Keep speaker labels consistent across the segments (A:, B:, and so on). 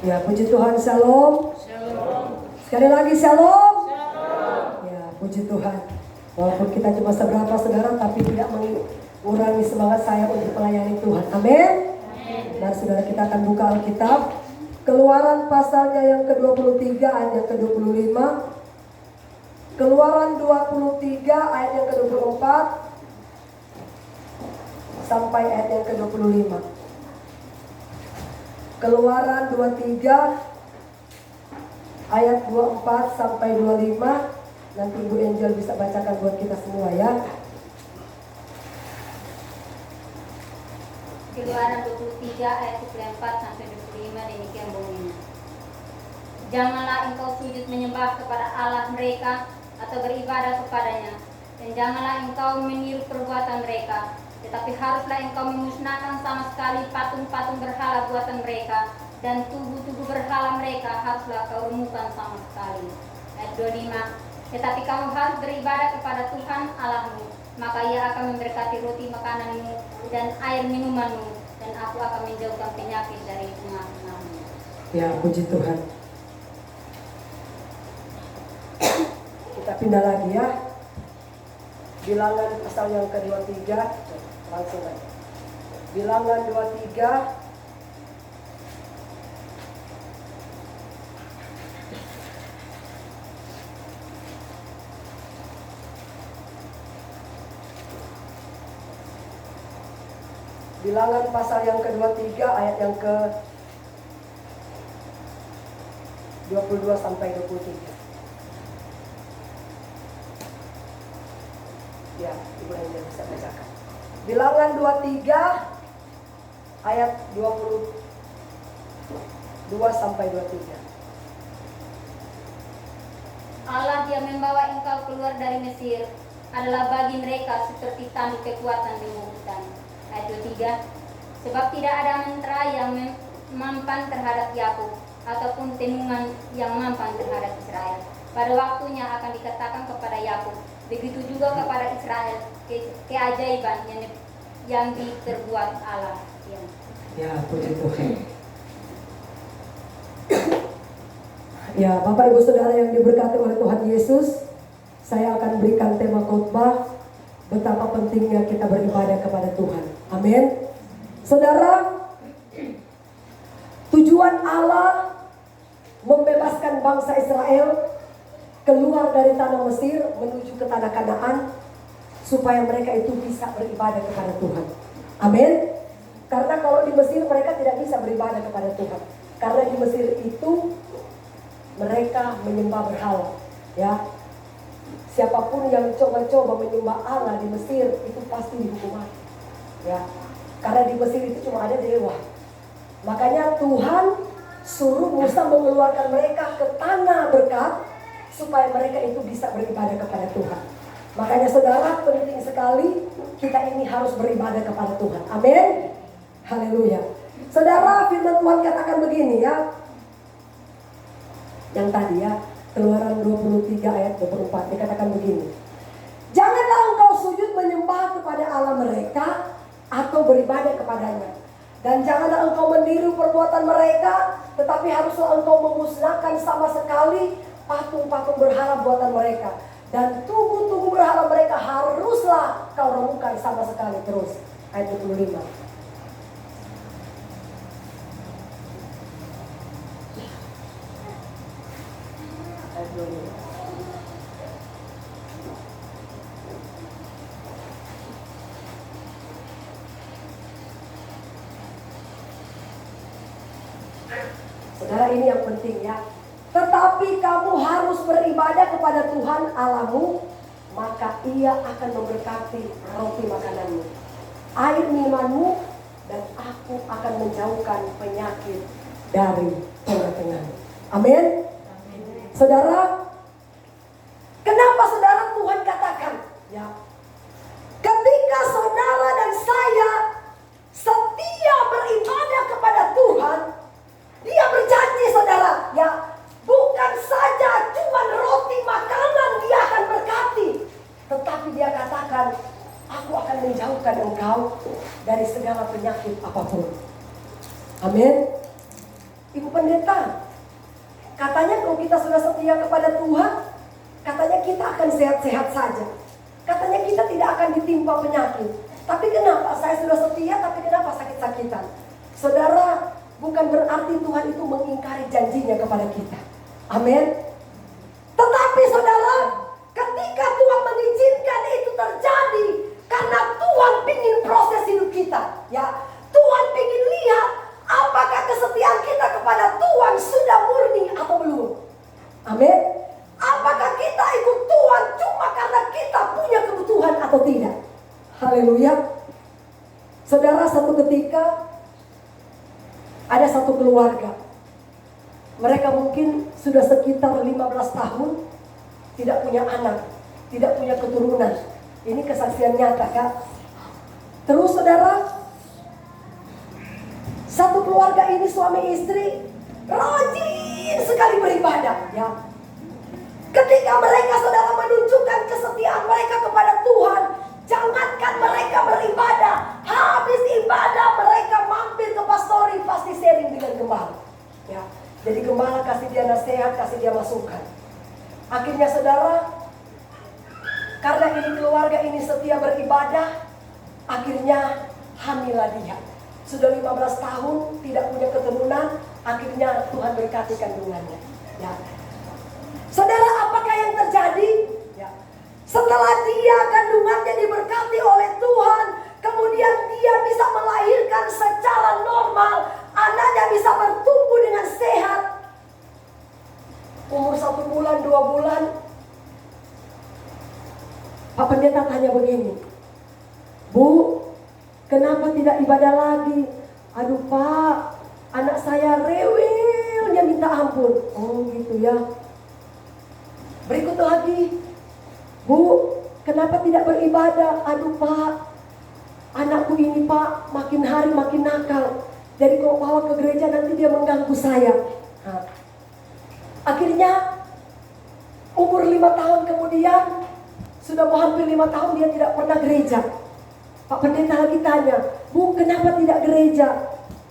A: Ya, puji Tuhan, shalom. Shalom. Sekali lagi shalom. Shalom. Ya, puji Tuhan. Walaupun kita cuma seberapa saudara, tapi tidak mengurangi semangat saya untuk melayani Tuhan. Amin. Dan saudara, kita akan buka Alkitab. Keluaran pasalnya yang ke-23 ayat yang ke-25. Keluaran 23 ayat yang ke-24 sampai ayat yang ke-25. Keluaran 23 ayat 24 sampai 25. Nanti Ibu Angel bisa bacakan buat kita semua ya.
B: Keluaran 23 ayat 24 sampai 25 demikian bunyinya. Janganlah engkau sujud menyembah kepada Allah mereka atau beribadah kepadanya, dan janganlah engkau meniru perbuatan mereka. Tetapi haruslah engkau memusnahkan sama sekali patung-patung berhala buatan mereka, dan tubuh-tubuh berhala mereka haruslah kau remukan sama sekali. Ayat 25. Tetapi kamu harus beribadah kepada Tuhan Allahmu, maka Ia akan memberkati roti makananmu dan air minumanmu, dan aku akan menjauhkan penyakit dari tengah-tengahmu.
A: Ya, puji Tuhan. Kita pindah lagi ya. Bilangan pasal yang ke-23. Langsung aja. Bilangan 23 Bilangan pasal yang ke-23 ayat yang ke-22 sampai 23. Ya, Ibu Angel bisa bacakan. Bilangan 23 ayat 22 sampai 23.
B: Allah yang membawa engkau keluar dari Mesir adalah bagi mereka seperti tanduk kekuatan di hutan. Ayat 23. Sebab tidak ada mentera yang mampan terhadap Yakub, ataupun tenungan yang mampan terhadap Israel. Pada waktunya akan dikatakan kepada Yakub, begitu juga kepada Israel, keajaiban yang diperbuat Allah.
A: Ya, puji Tuhan. Ya, Bapak Ibu Saudara yang diberkati oleh Tuhan Yesus, saya akan berikan tema khotbah betapa pentingnya kita beribadah kepada Tuhan. Amin. Saudara, tujuan Allah membebaskan bangsa Israel keluar dari tanah Mesir menuju ke tanah Kanaan supaya mereka itu bisa beribadah kepada Tuhan. Amin. Karena kalau di Mesir mereka tidak bisa beribadah kepada Tuhan. Karena di Mesir itu mereka menyembah berhala, ya. Siapapun yang coba-coba menyembah Allah di Mesir itu pasti dihukum mati. Ya, karena di Mesir itu cuma ada dewa. Makanya Tuhan suruh Musa mengeluarkan mereka ke tanah berkat supaya mereka itu bisa beribadah kepada Tuhan. Makanya saudara, penting sekali kita ini harus beribadah kepada Tuhan. Amin. Haleluya. Saudara, firman Tuhan katakan begini ya. Yang tadi ya, Keluaran 23 ayat 24 dikatakan begini. Janganlah engkau sujud menyembah kepada Allah mereka atau beribadah kepadanya. Dan janganlah engkau meniru perbuatan mereka, tetapi haruslah engkau memusnahkan sama sekali patung-patung berhala buatan mereka. Dan tugu-tugu berhala mereka haruslah kau remukkan sama sekali. Terus ayat 25. Saudara, ini yang penting ya. Tetapi kamu harus beribadah kepada Tuhan Allahmu, maka Ia akan memberkati roti makananmu, air minumanmu, dan aku akan menjauhkan penyakit dari tengah-tengahmu. Amin. Saudara, kenapa saudara Tuhan katakan ya, ketika saudara dan saya setia beribadah kepada Tuhan, Dia berjanji saudara ya, bukan saja cuma roti makanan Dia akan berkati, tetapi Dia katakan, aku akan menjauhkan engkau dari segala penyakit apapun. Amin. Ibu pendeta, katanya kalau kita sudah setia kepada Tuhan, katanya kita akan sehat-sehat saja. Katanya kita tidak akan ditimpa penyakit. Tapi kenapa saya sudah setia, tapi kenapa sakit-sakitan? Saudara, bukan berarti Tuhan itu mengingkari janjinya kepada kita. Amin. Tetapi saudara, ketika Tuhan mengizinkan itu terjadi, karena Tuhan ingin proses hidup kita. Ya, Tuhan ingin lihat apakah kesetiaan kita kepada Tuhan sudah murni atau belum. Amin. Apakah kita ikut Tuhan cuma karena kita punya kebutuhan atau tidak? Haleluya. Saudara, satu ketika ada satu keluarga. Mereka mungkin sudah sekitar 15 tahun tidak punya anak, tidak punya keturunan. Ini kesaksian nyata, Kak. Terus saudara, satu keluarga ini suami istri rajin sekali beribadah, ya. Ketika mereka saudara menunjukkan kesetiaan mereka kepada Tuhan, jangankan mereka beribadah, habis ibadah mereka mampir ke pastori, pasti sharing dengan gembala. Ya, jadi gembala kasih dia nasihat, kasih dia masukan. Akhirnya saudara, karena ini keluarga ini setia beribadah, akhirnya hamillah dia. Sudah 15 tahun tidak punya keturunan, akhirnya Tuhan berkati kandungannya. Ya. Saudara, apakah yang terjadi? Ya. Setelah dia kandungannya diberkati oleh Tuhan, kemudian dia bisa melahirkan secara normal, anaknya bisa bertumbuh dengan sehat. Umur 1 bulan, 2 bulan, Pak Pendeta tanya begini, Bu, kenapa tidak ibadah lagi? Aduh Pak, anak saya rewelnya minta ampun. Oh gitu ya. Berikut lagi, Bu, kenapa tidak beribadah? Aduh Pak, anakku ini Pak makin hari makin nakal. Jadi kalau bawa ke gereja nanti dia mengganggu saya. Nah, akhirnya umur 5 tahun kemudian, sudah mau hampir 5 tahun dia tidak pernah gereja. Pak Pendeta lagi tanya, Bu, kenapa tidak gereja?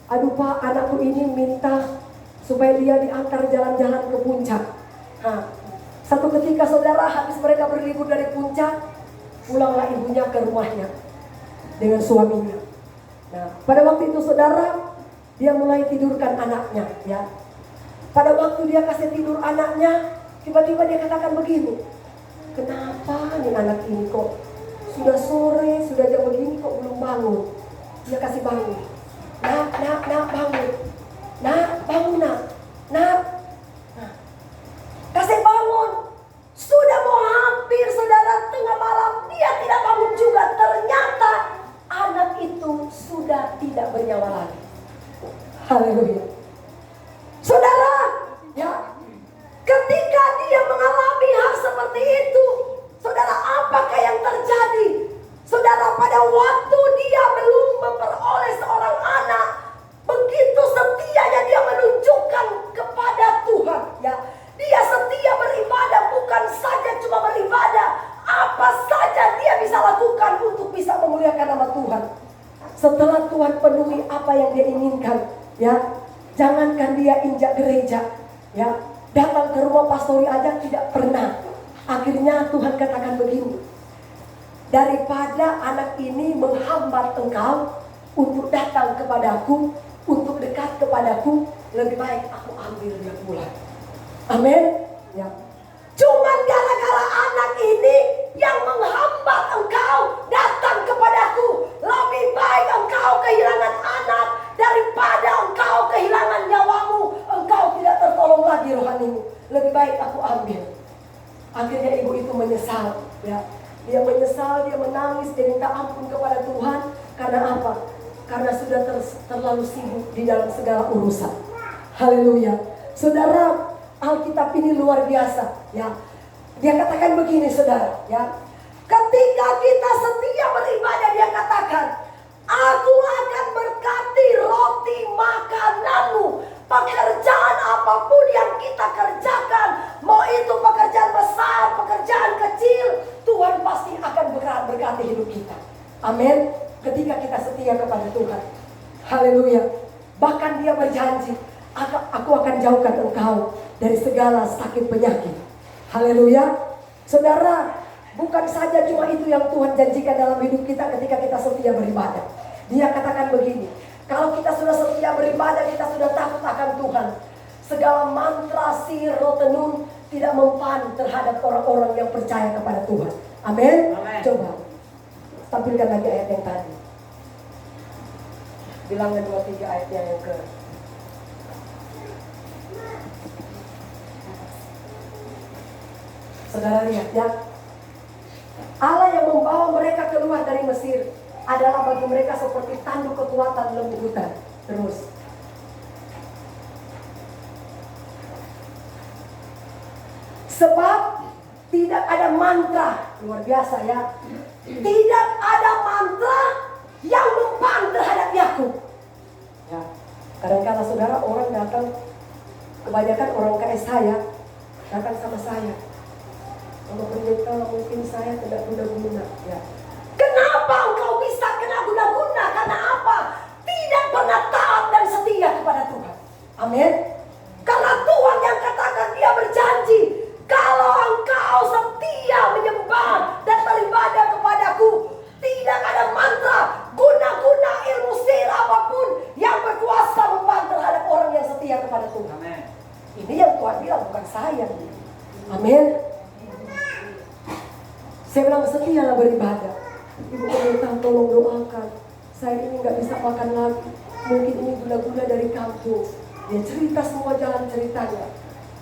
A: Aduh Pak, anakku ini minta supaya dia diantar jalan-jalan ke puncak. Nah, satu ketika saudara, habis mereka berlibur dari puncak, pulanglah ibunya ke rumahnya dengan suaminya. Nah, pada waktu itu saudara, dia mulai tidurkan anaknya, ya. Pada waktu dia kasih tidur anaknya, tiba-tiba dia katakan begini, kenapa nih anak ini kok sudah sore, sudah jam begini kok belum bangun? Dia kasih bangun. Nak, bangun. Nak, bangun nak. Nak. Nah, kasih bangun. Sudah mau hampir memuliakan nama Tuhan. Setelah Tuhan penuhi apa yang dia inginkan, ya, jangankan dia injak gereja, ya, datang ke rumah pastori aja tidak pernah. Akhirnya Tuhan katakan begini, daripada anak ini menghambat engkau untuk datang kepadaku, untuk dekat kepadaku, lebih baik aku ambil dia pulang. Amin. Ya. Cuman gara-gara anak ini yang menghambat engkau datang kepadaku, lebih baik engkau kehilangan anak daripada engkau kehilangan nyawamu. Engkau tidak tertolong lagi rohanimu. Lebih baik aku ambil. Akhirnya ibu itu menyesal, ya. Dia menyesal, dia menangis, dia minta ampun kepada Tuhan. Karena apa? Karena sudah terlalu sibuk di dalam segala urusan. Haleluya. Saudara, Alkitab ini luar biasa, ya. Dia katakan begini, saudara, ya. Ketika kita setia beribadah, dia katakan, aku akan berkati roti makananmu. Pekerjaan apapun yang kita kerjakan, mau itu pekerjaan besar, pekerjaan kecil, Tuhan pasti akan berkati hidup kita. Amin. Ketika kita setia kepada Tuhan. Haleluya. Bahkan dia berjanji, aku akan jauhkan engkau dari segala sakit penyakit. Haleluya. Saudara, bukan saja cuma itu yang Tuhan janjikan dalam hidup kita ketika kita setia beribadah. Dia katakan begini, kalau kita sudah setia beribadah, kita sudah takut akan Tuhan. Segala mantra, sihir, roh tenun tidak mempan terhadap orang-orang yang percaya kepada Tuhan. Amin. Coba tampilkan lagi ayat yang tadi. Bilangan 2-3 ayat yang ke. Saudara lihat, ya. Allah yang membawa mereka keluar dari Mesir adalah bagi mereka seperti tanduk kekuatan lembu hutan. Terus. Sebab tidak ada mantra, luar biasa, ya. Tidak ada mantra yang mempan terhadap Yakub. Ya. Kadang-kadang saudara, orang datang, kebanyakan orang kayak saya datang sama saya. Kalau pendeta, mungkin saya tidak guna-guna, ya. Kenapa engkau bisa kena guna-guna? Karena apa? Tidak pernah taat dan setia kepada Tuhan. Amin. Karena Tuhan yang katakan, dia berjanji, kalau engkau setia menyembah dan beribadah kepadaku, tidak ada mantra, guna-guna ilmu sihir apapun yang berkuasa mempan terhadap orang yang setia kepada Tuhan. Amin. Ini yang Tuhan bilang, bukan saya. Amin. Saya bilang, setialah beribadah. Ibu pendeta, tolong doakan. Saya ini gak bisa makan lagi. Mungkin ini gula-gula dari kampung. Dia cerita semua jalan ceritanya.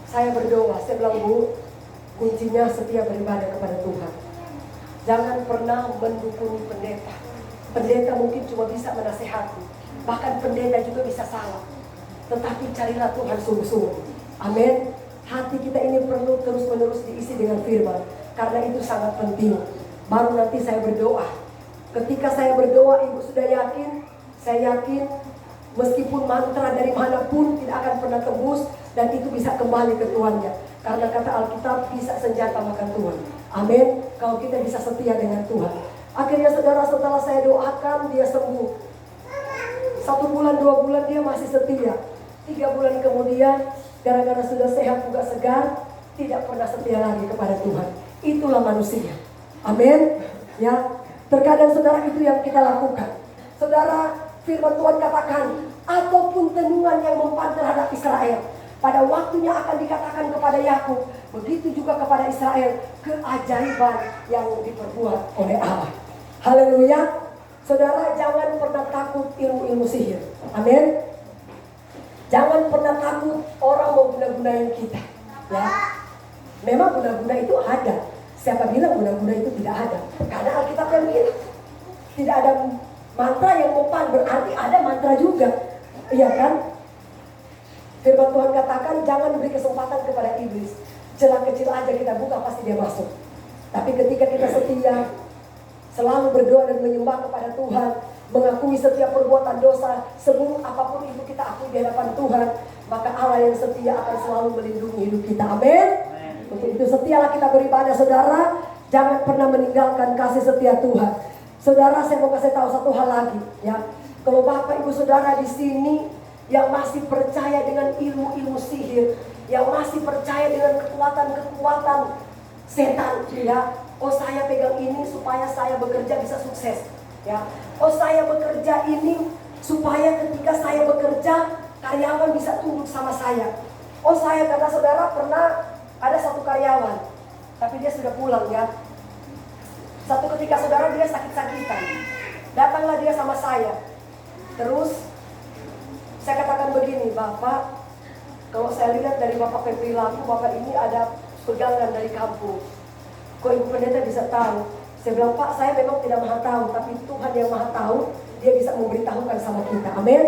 A: Saya berdoa, saya bilang, Bu, kuncinya setia beribadah kepada Tuhan. Jangan pernah mendukung pendeta. Pendeta mungkin cuma bisa menasehati. Bahkan pendeta juga bisa salah. Tetapi carilah Tuhan sungguh-sungguh. Amin. Hati kita ini perlu terus-menerus diisi dengan firman. Karena itu sangat penting. Baru nanti saya berdoa. Ketika saya berdoa, ibu sudah yakin. Saya yakin meskipun mantra dari manapun tidak akan pernah tembus. Dan itu bisa kembali ke Tuhannya. Karena kata Alkitab, bisa senjata makan Tuhan. Amin. Kalau kita bisa setia dengan Tuhan. Akhirnya saudara, setelah saya doakan, dia sembuh. 1 bulan, 2 bulan dia masih setia. 3 bulan kemudian, gara-gara sudah sehat juga segar, tidak pernah setia lagi kepada Tuhan. Itulah manusia. Amin. Ya, terkadang saudara, itu yang kita lakukan. Saudara, firman Tuhan katakan, ataupun tenungan yang mempan terhadap Israel, pada waktunya akan dikatakan kepada Yakub, begitu juga kepada Israel, keajaiban yang diperbuat oleh Allah. Haleluya. Saudara, jangan pernah takut ilmu-ilmu sihir. Amin. Jangan pernah takut orang mau guna-gunain kita. Ya. Memang guna-guna itu ada. Siapa bilang guna-guna itu tidak ada? Karena Alkitab yang bilang tidak ada mantra yang mempan, berarti ada mantra juga. Iya kan? Firman Tuhan katakan, jangan beri kesempatan kepada iblis. Celah kecil aja kita buka, pasti dia masuk. Tapi ketika kita setia, selalu berdoa dan menyembah kepada Tuhan, mengakui setiap perbuatan dosa, seburuk apapun itu kita akui di hadapan Tuhan, maka Allah yang setia akan selalu melindungi hidup kita. Amin. Untuk itu setialah kita beribadah, saudara. Jangan pernah meninggalkan kasih setia Tuhan. Saudara, saya mau kasih tahu satu hal lagi ya. Kalau Bapak Ibu Saudara di sini yang masih percaya dengan ilmu-ilmu sihir, yang masih percaya dengan kekuatan-kekuatan setan ya. Oh, saya pegang ini supaya saya bekerja bisa sukses ya. Oh, saya bekerja ini supaya ketika saya bekerja karyawan bisa tunduk sama saya. Oh, saya kata saudara pernah ada satu karyawan, tapi dia sudah pulang ya. Satu ketika saudara dia sakit-sakitan, datanglah dia sama saya. Terus saya katakan begini, Bapak, kalau saya lihat dari Bapak perilaku, Bapak ini ada pegangan dari kampung. Kok Ibu Pendeta bisa tahu? Saya bilang, Pak, saya memang tidak maha tahu, tapi Tuhan yang maha tahu, dia bisa memberitahukan sama kita. Amin.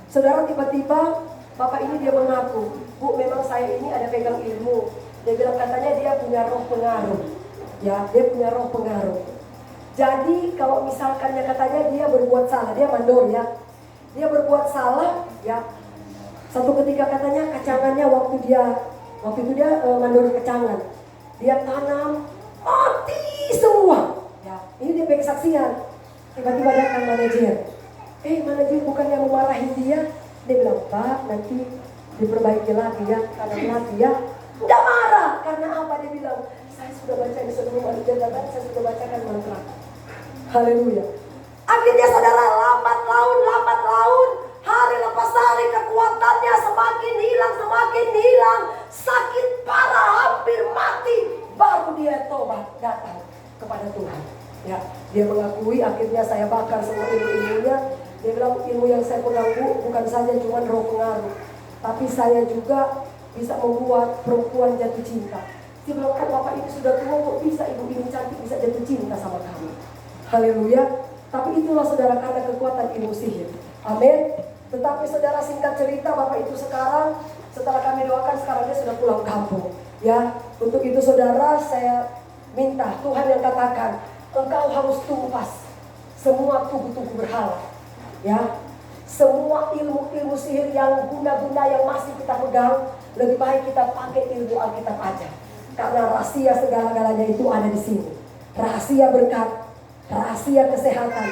A: Saudara, tiba-tiba Bapak ini dia mengaku, Bu, memang saya ini ada pegang ilmu. Dia bilang katanya dia punya roh pengaruh. Ya, dia punya roh pengaruh. Jadi kalau misalkan katanya dia berbuat salah, dia mandor ya. Dia berbuat salah ya. Satu ketika katanya kacangannya waktu itu dia mandor kacangan. Dia tanam mati semua. Ya, ini dia kesaksian. Tiba-tiba datang manajer. Manajer bukan yang memarahi dia. Dia bilang, Pak, nanti diperbaiki lagi ya, tanam lagi ya. Enggak marah, karena apa? Dia bilang, saya sudah baca di sebelum ada jabatan, saya sudah bacakan mantra. Haleluya. Akhirnya saudara lambat laun, hari lepas hari kekuatannya semakin hilang, sakit parah, hampir mati. Baru dia tobat, datang kepada Tuhan. Ya, dia mengakui, akhirnya saya bakar semua ilmu-ilmunya. Dia bilang, ilmu yang saya pegang bukan saja cuma roh pengaruh, tapi saya juga bisa membuat perempuan jatuh cinta. Dia bilang, kok Bapak ini sudah tua, kok bisa ibu ini cantik bisa jatuh cinta sama kamu. Haleluya. Tapi itulah saudara karena kekuatan ilmu sihir. Amin. Tetapi saudara, singkat cerita, Bapak itu sekarang setelah kami doakan, sekarang dia sudah pulang kampung. Ya, untuk itu saudara, saya minta Tuhan yang katakan, engkau harus tumpas semua tubuh-tubuh berhala. Ya, semua ilmu-ilmu sihir yang guna-guna yang masih kita pegang, lebih baik kita pakai ilmu Alkitab aja. Karena rahasia segala-galanya itu ada di sini. Rahasia berkat, rahasia kesehatan,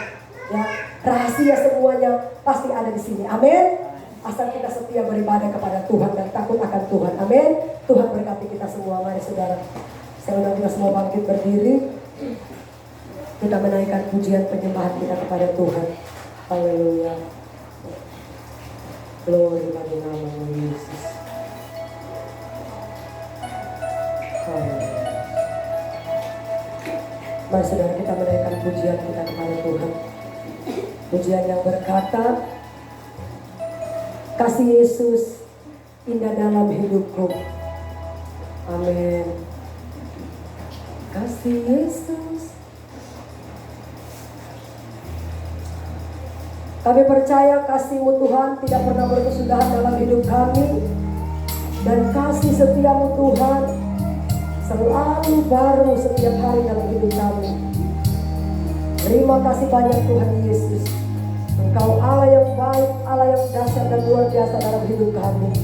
A: ya, rahasia semuanya pasti ada di sini. Amin. Asal kita setia beribadah kepada Tuhan dan takut akan Tuhan. Amin. Tuhan berkati kita semua. Mari saudara, saya undang kita semua bangkit berdiri. Kita menaikkan pujian penyembahan kita kepada Tuhan. Haleluya. Glory bagi nama Yesus. Mari saudara, kita menaikkan pujian kita kepada Tuhan. Pujian yang berkata, kasih Yesus indah dalam hidupku. Amin. Kasih Yesus. Kami percaya kasih-Mu Tuhan tidak pernah berkesudahan dalam hidup kami. Dan kasih setiamu Tuhan selalu baru setiap hari dalam hidup kami. Terima kasih banyak Tuhan Yesus. Engkau Allah yang baik, Allah yang dahsyat dan luar biasa dalam hidup kami.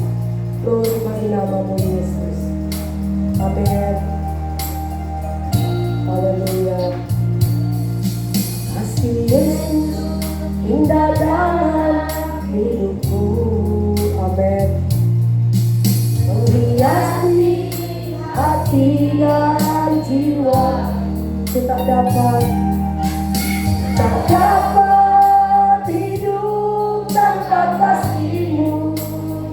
A: Glory bagi nama-Mu Yesus. Amin. Haleluya. Kasih Yesus indah dalam hidupku. Amin. Menghiasi hati dan jiwa. Tak dapat hidup tanpa kasih-Mu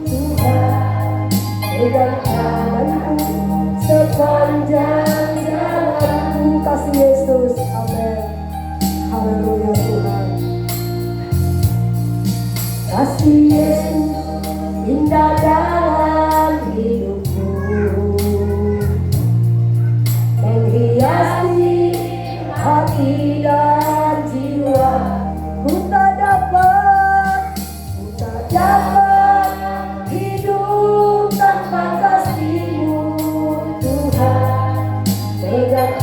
A: Tuhan. Pegang tanganku sepanjang jalanku. Kasih Yesus. Amin. Haleluya Tuhan. Kasih Yesus indah dalam hidupku. Menghiasi hati dan jiwa. Ku tak dapat hidup tanpa kasih-Mu Tuhan. Pegang